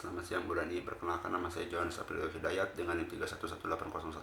Selamat siang Bu Rani, perkenalkan nama saya Johannes Aprilio Hidayat dengan NIM 3118018.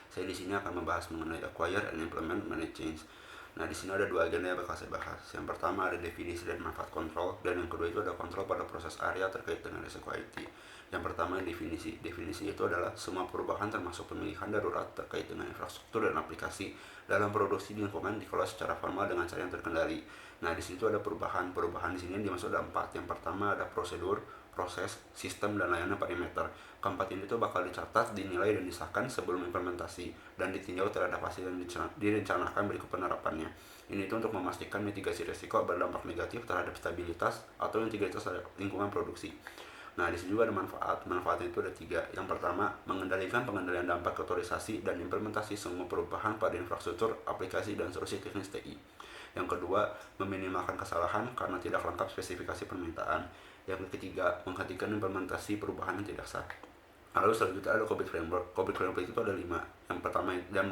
Saya di sini akan membahas mengenai acquire and implement manage change. Nah, di sini ada dua agenda yang bakal saya bahas. Yang pertama ada definisi dan manfaat kontrol, dan yang kedua itu ada kontrol pada proses area terkait dengan risiko IT. Yang pertama definisi. Definisi itu adalah semua perubahan termasuk pemilihan darurat terkait dengan infrastruktur dan aplikasi dalam produksi di lingkungan dikelola secara formal dengan cara yang terkendali. Nah, di situ ada perubahan. Perubahan di sini dimaksud ada 4. Yang pertama ada prosedur, proses, sistem, dan layanan parameter. Keempat ini tuh bakal dicatat, dinilai, dan disahkan sebelum implementasi dan ditinjau terhadap hasil yang direncanakan berikut penerapannya. Ini itu untuk memastikan mitigasi risiko berdampak negatif terhadap stabilitas atau integritas lingkungan produksi. Nah, di sini juga ada manfaat. Manfaatnya itu ada 3. Yang pertama, mengendalikan pengendalian dampak otorisasi dan implementasi semua perubahan pada infrastruktur, aplikasi, dan solusi teknis TI. Yang kedua, meminimalkan kesalahan karena tidak lengkap spesifikasi permintaan. Yang ketiga, menghentikan implementasi perubahan yang tidak sah. Lalu selanjutnya ada COVID Framework. COVID Framework itu ada 5. Yang pertama dan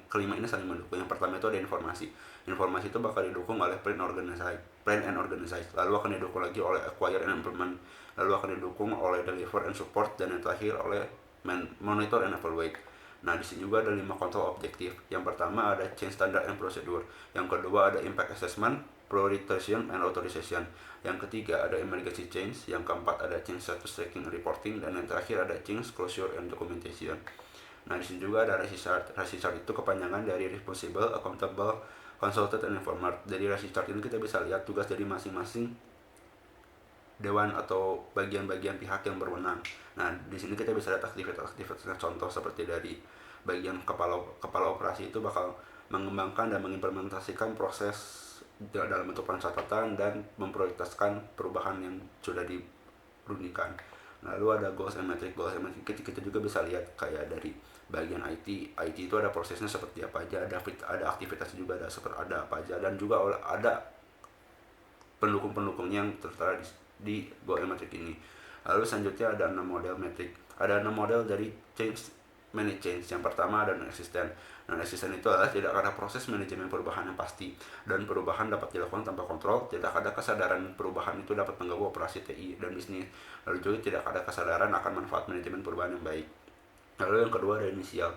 kelima ini saling mendukung. Yang pertama itu ada informasi. Informasi itu bakal didukung oleh plan and organize. Lalu akan didukung lagi oleh acquire and implement. Lalu akan didukung oleh deliver and support, dan yang terakhir oleh monitor and evaluate. Nah, di sini juga ada 5 kontrol objektif. Yang pertama ada change standard and procedure. Yang kedua ada impact assessment, prioritization and authorization. Yang ketiga ada emergency change. Yang keempat ada change status tracking and reporting, dan yang terakhir ada change closure and documentation. Nah, di sini juga ada RACI chart. RACI chart itu kepanjangan dari responsible, accountable, consulted, and informed. Dari RACI chart ini kita bisa lihat tugas dari masing-masing dewan atau bagian-bagian pihak yang berwenang. Nah, di sini kita bisa lihat aktivitas-aktivitas contoh seperti dari bagian kepala operasi itu bakal mengembangkan dan mengimplementasikan proses dalam bentuk pencatatan dan memprioritaskan perubahan yang sudah dirundingkan. Lalu ada goals and metric. Kita juga bisa lihat kayak dari bagian IT itu ada prosesnya seperti apa aja, ada aktivitas juga, ada apa aja, dan juga ada pendukung-pendukungnya yang tertera di goal and metric ini. Lalu selanjutnya ada 6 model metrik. Ada 6 model dari manage change. Yang pertama ada non-existent. Non-existent itu adalah tidak ada proses manajemen perubahan yang pasti, dan perubahan dapat dilakukan tanpa kontrol. Tidak ada kesadaran perubahan itu dapat mengganggu operasi TI dan bisnis. Lalu juga tidak ada kesadaran akan manfaat manajemen perubahan yang baik. Lalu yang kedua ada inisial.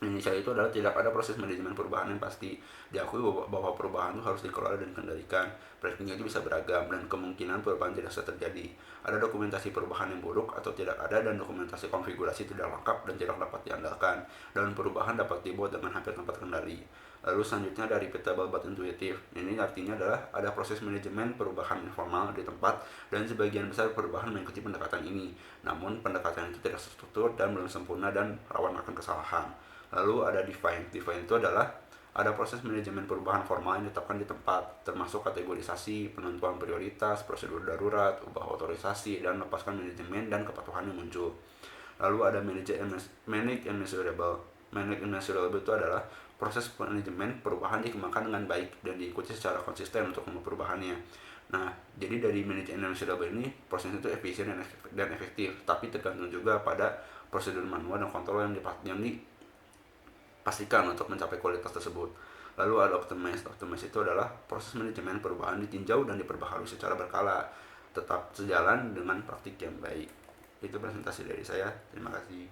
Inisial itu adalah tidak ada proses manajemen perubahan yang pasti. Diakui bahwa perubahan itu harus dikelola dan dikendalikan. Praktiknya itu bisa beragam, dan kemungkinan perubahan tidak bisa terjadi. Ada dokumentasi perubahan yang buruk atau tidak ada, dan dokumentasi konfigurasi tidak lengkap dan tidak dapat diandalkan. Dan perubahan dapat dibuat dengan hampir tanpa kendali. Lalu selanjutnya ada repeatable but intuitive. Ini artinya adalah ada proses manajemen perubahan informal di tempat, dan sebagian besar perubahan mengikuti pendekatan ini. Namun pendekatan itu tidak terstruktur dan belum sempurna dan rawan akan kesalahan. Lalu ada define. Define itu adalah ada proses manajemen perubahan formal yang ditetapkan di tempat, termasuk kategorisasi, penentuan prioritas, prosedur darurat, ubah otorisasi, dan lepaskan manajemen dan kepatuhan yang muncul. Lalu ada manage and measurable. Manage and measurable itu adalah proses manajemen perubahan dikembangkan dengan baik dan diikuti secara konsisten untuk perubahannya. Nah, jadi dari manage and measurable ini prosesnya itu efisien dan efektif, tapi tergantung juga pada prosedur manual dan kontrol yang pastikan untuk mencapai kualitas tersebut. Lalu ada optimize. Optimize itu adalah proses manajemen perubahan ditinjau dan diperbaharui secara berkala, tetap sejalan dengan praktik yang baik. Itu presentasi dari saya. Terima kasih.